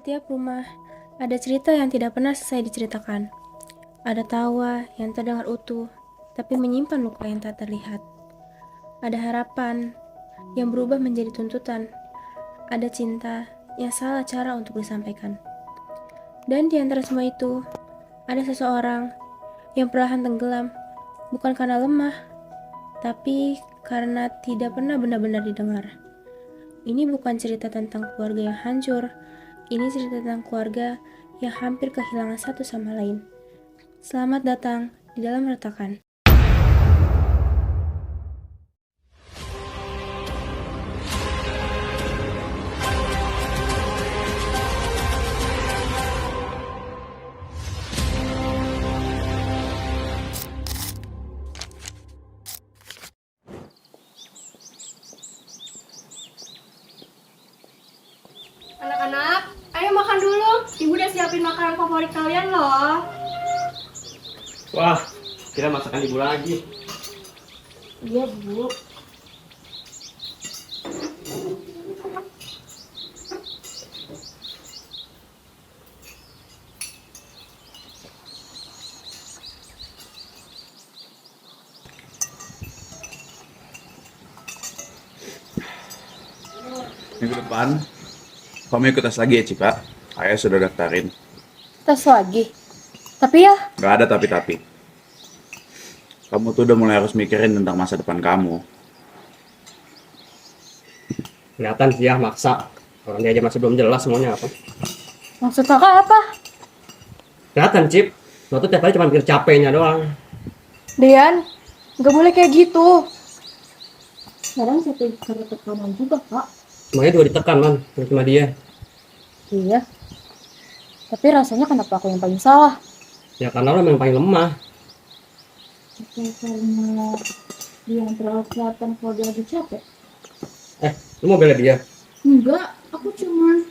setiap rumah, ada cerita yang tidak pernah selesai diceritakan. Ada tawa yang terdengar utuh, tapi menyimpan luka yang tak terlihat. Ada harapan yang berubah menjadi tuntutan. Ada cinta yang salah cara untuk disampaikan. Dan di antara semua itu, ada seseorang yang perlahan tenggelam, bukan karena lemah, tapi karena tidak pernah benar-benar didengar. Ini bukan cerita tentang keluarga yang hancur, ini cerita tentang keluarga yang hampir kehilangan satu sama lain. Selamat datang di dalam retakan. Anak-anak, ayo makan dulu. Ibu udah siapin makanan favorit kalian loh. Wah, kira masakan ibu lagi. Iya, Bu. Minggu depan kamu ikut tes lagi ya Cipa. Ayah sudah daftarin. Tes lagi. Tapi ya, Gak ada tapi. Kamu tuh udah mulai harus mikirin tentang masa depan kamu. Kelihatan sih ya maksa. Orang dia aja masih belum jelas semuanya apa. maksud kakak apa? Kelihatan Cip. Lo tuh tiap hari cuma mikir capeknya doang. Dian, gak boleh kayak gitu. Sekarang siapa yang tekanan juga, Kak? Semuanya juga ditekan man, bukan cuma dia. Iya. Tapi rasanya kenapa aku yang paling salah? Ya karena lo memang paling lemah. Karena dia yang terlalu kelihatan kalau dia lagi capek. Lo mau bela dia? Enggak, aku cuma...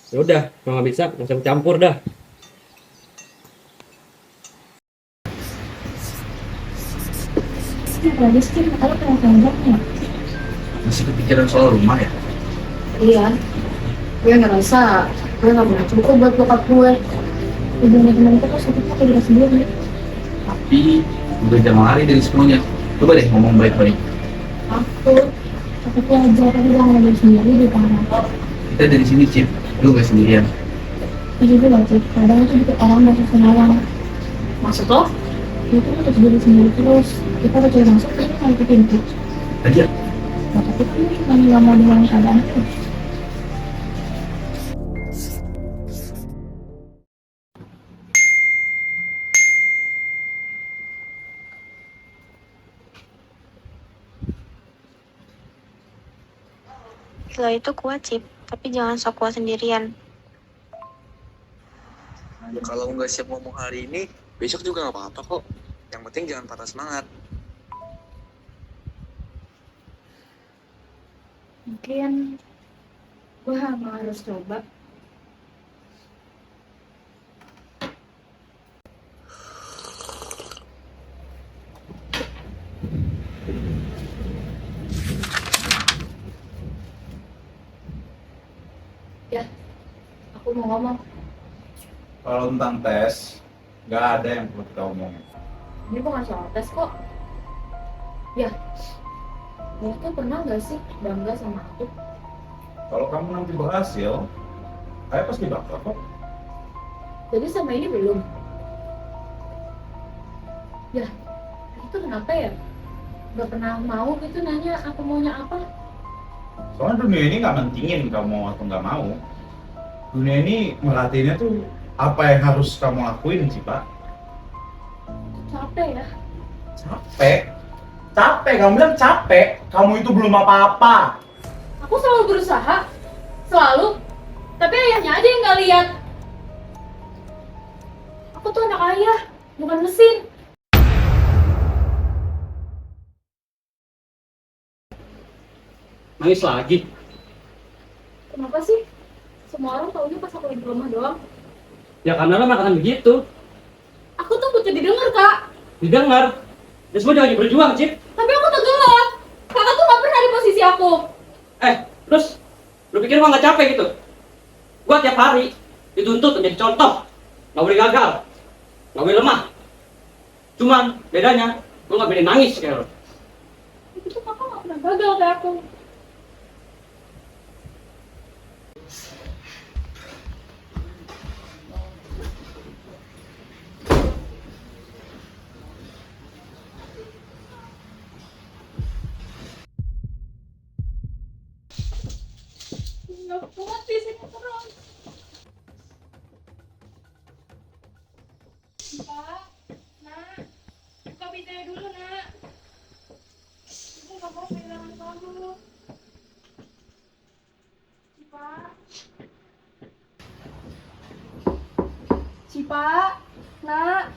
Ya udah, kalau nggak bisa, nggak usah campur dah. Lagi sih, kalau pengen Masih kepikiran soal rumah ya? Iya. Gue ngerasa gue gak pernah cukup buat bokap gue. Ibunya temen itu pas itu pakai diri sendiri. Tapi udah jangan lari dari semuanya. Coba deh ngomong baik-baik. Aku pelajar tapi jangan ada sendiri di tanah. Kita dari sini Cip, lu gak sendirian. Jadi gue wajib, kadang itu juga orang masuk senalang. Maksud lo? Itu harus diri sendiri terus. Kita harus cari masuk, kita harus ke pintu. Aja. Nah, tapi kan cuma gak mau dengan keadaan itu. Lo itu kuat, Cip, tapi jangan sok kuat sendirian. Kalau nggak siap ngomong hari ini, besok juga nggak apa-apa kok. Yang penting jangan patah semangat. Mungkin gue harus coba. Ya, aku mau ngomong. Kalau tentang tes, gak ada yang perlu kita omongin. Ini bukan soal tes kok. Ya, lo tuh pernah gak sih bangga sama aku? Kalau kamu nanti berhasil, ayah pasti bakal kok. Jadi sama ini belum? Ya, itu kenapa ya? Gak pernah mau gitu nanya aku maunya apa? Soalnya dunia ini nggak mentingin kamu mau atau nggak mau. Dunia ini merhatiinnya tuh apa yang harus kamu lakuin sih Pak. Capek ya? Capek, kamu bilang capek. Kamu itu belum apa-apa. Aku selalu berusaha, selalu. Tapi ayahnya aja yang gak lihat. Aku tuh anak ayah, bukan mesin. Nangis lagi. Kenapa sih? Semua orang taunya pas aku lagi di rumah doang. Ya karena lo makanan begitu. Aku tuh butuh didengar, Kak. Didengar. Dan semua lagi berjuang, Cip. Tapi aku tenggelam. Kakak tuh gak pernah di posisi aku. Terus, lo pikir gua nggak capek gitu? Gua tiap hari dituntut menjadi contoh. Nggak boleh gagal, nggak boleh lemah. Cuman bedanya, gue nggak boleh nangis kayak lo. Itu tuh kakak nggak pernah gagal kayak aku. Nggak kuat di sini terus. Pak, nak, buka pintunya dulu, nak. Ibu nggak mau kehilangan kamu. Cipa, Cipa, nak,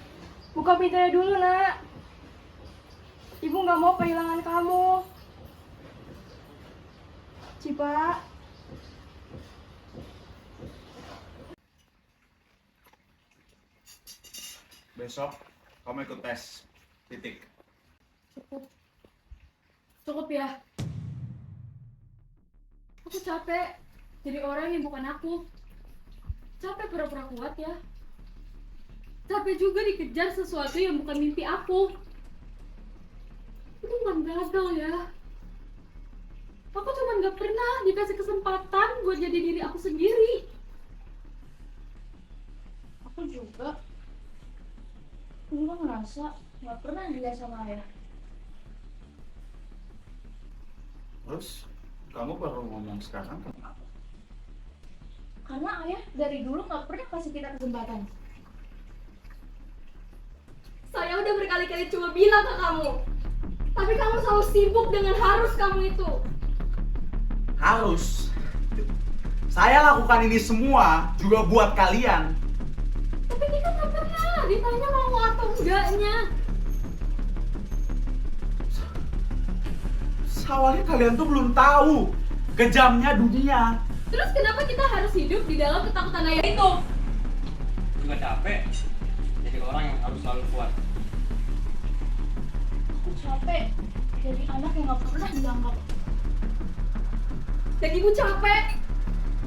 buka pintunya dulu, nak. Ibu nggak mau kehilangan kamu. Cipa. Besok kamu ikut tes. Titik. Cukup ya. Aku capek jadi orang yang bukan aku. Capek pura-pura kuat ya. Capek juga dikejar sesuatu yang bukan mimpi aku. Itu cuma gagal ya. Aku cuma gak pernah dikasih kesempatan buat jadi diri aku sendiri. Aku juga ngerasa gak pernah dilihat sama ayah. Terus kamu baru ngomong sekarang kenapa? Karena ayah dari dulu gak pernah kasih kita kesempatan. Saya udah berkali-kali coba bilang ke kamu, tapi kamu selalu sibuk dengan harus kamu itu. Harus. Saya lakukan ini semua juga buat kalian. Tapi kita gak pernah ditanya mau atau enggaknya. Awalnya kalian tuh belum tahu kejamnya dunia. Terus kenapa kita harus hidup di dalam ketakutan ayah itu? Nggak capek jadi orang yang harus selalu kuat. Aku capek jadi anak yang gak pernah dianggap. Dan ibu capek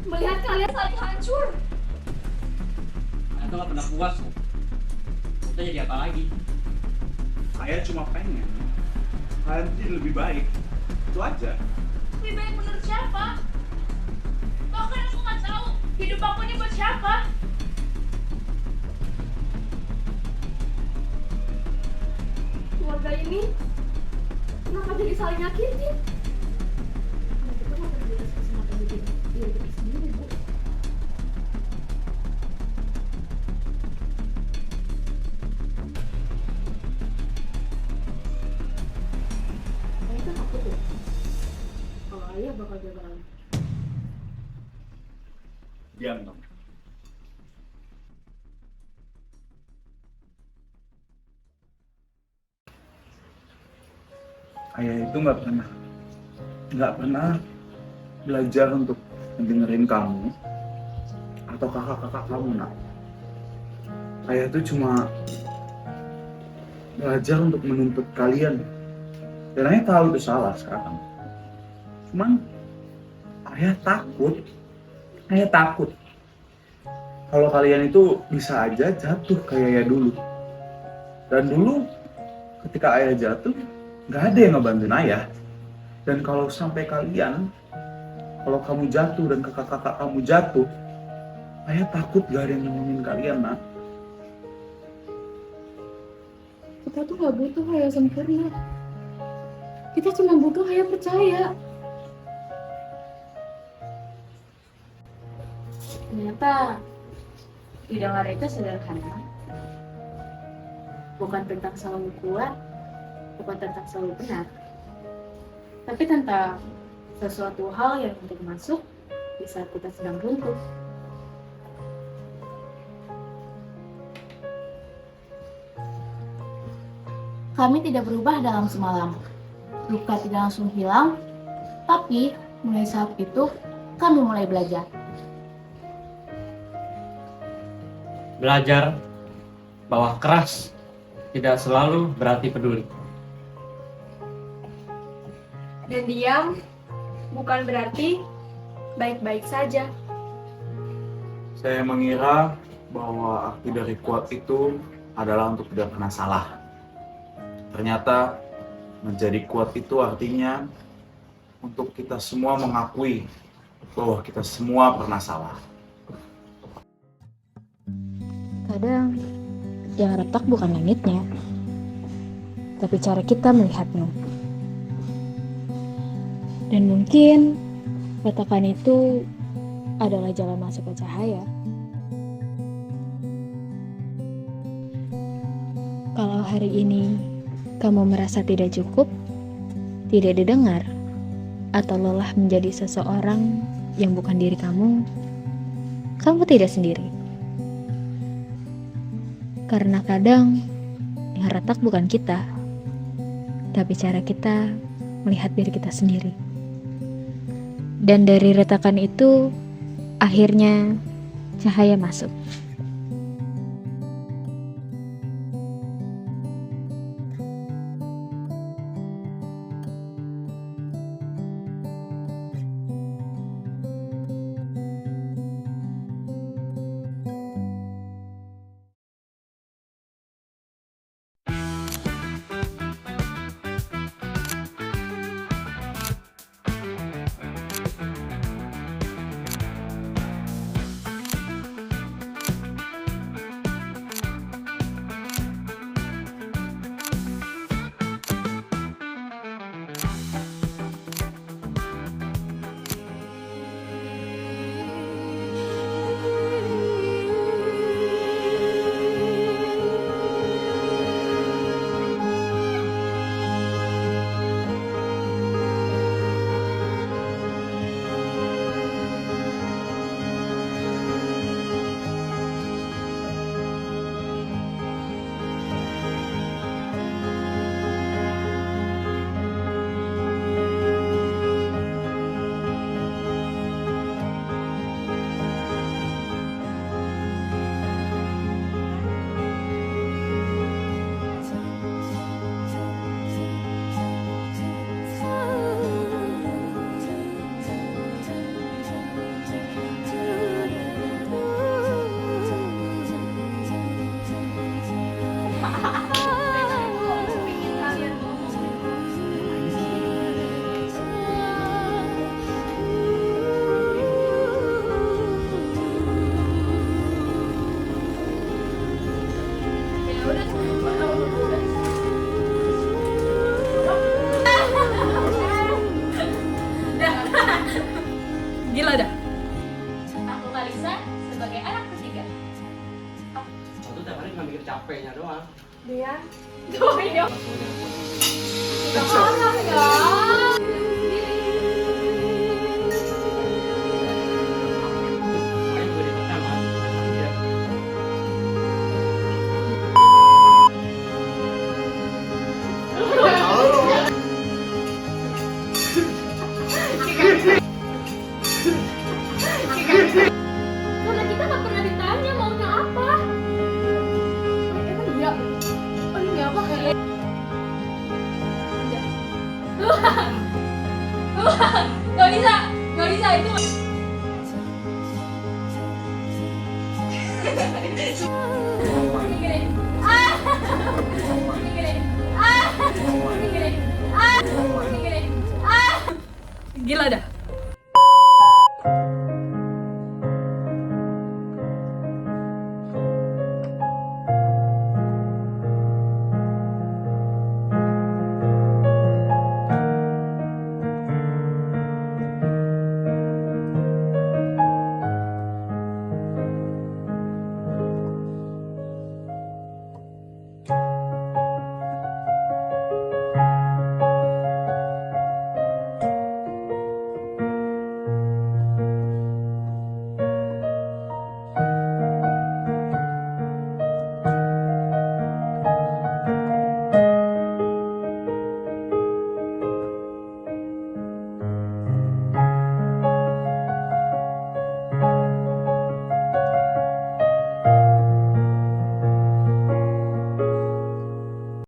melihat kalian saling hancur. Nah, itu nggak pernah puas. Kita jadi apa lagi? Saya cuma pengen kalian jadi lebih baik. Itu aja. Lebih baik menurut siapa? Bahkan aku gak tahu hidup aku ini buat siapa. Keluarga ini kenapa jadi saling nyakitin? Karena kita gak pernah dikasih kesempatan bikin diri kita sendiri, Bu. Saya kan takut tuh kalau ayah bakal gagal. Diam dong. Ayah itu nggak pernah belajar untuk dengerin kamu atau kakak-kakak kamu, nak. Ayah itu cuma belajar untuk menuntut kalian. Dan ayah tahu itu salah sekarang. Cuman ayah takut kalau kalian itu bisa aja jatuh kayak ayah dulu. Dan dulu ketika ayah jatuh, nggak ada yang ngebantuin ayah. Dan kalau sampai kalau kamu jatuh dan kakak-kakak kamu jatuh, ayah takut gak ada yang nolongin kalian, nak. Kita tuh gak butuh ayah sempurna. Kita cuma butuh ayah percaya. Ternyata idaman itu sederhana. Bukan tentang selalu kuat, bukan tentang selalu benar, tapi tentang sesuatu hal yang penting masuk di saat kita sedang runtuh. Kami tidak berubah dalam semalam. Luka tidak langsung hilang, tapi mulai saat itu kami mulai belajar. Belajar bahwa keras tidak selalu berarti peduli. Dan diam bukan berarti baik-baik saja. Saya mengira bahwa arti dari kuat itu adalah untuk tidak pernah salah. Ternyata menjadi kuat itu artinya untuk kita semua mengakui bahwa kita semua pernah salah. Kadang yang retak bukan langitnya, tapi cara kita melihatnya. Dan mungkin retakan itu adalah jalan masuk ke cahaya. Kalau hari ini kamu merasa tidak cukup, tidak didengar, atau lelah menjadi seseorang yang bukan diri kamu tidak sendiri. Karena kadang yang retak bukan kita, tapi cara kita melihat diri kita sendiri. Dan dari retakan itu, akhirnya cahaya masuk. Gila dah. Aku Kalisa sebagai anak ketiga. Satu tiap hari cuma mikir capeknya doang. Dia. Tuh ya. Gak marah ya. Makanya gue di pertama, dia. Karena kita gak pernah ditanya maunya apa. Emang iya? Oh ini apa? Gak bisa itu. Gila dah.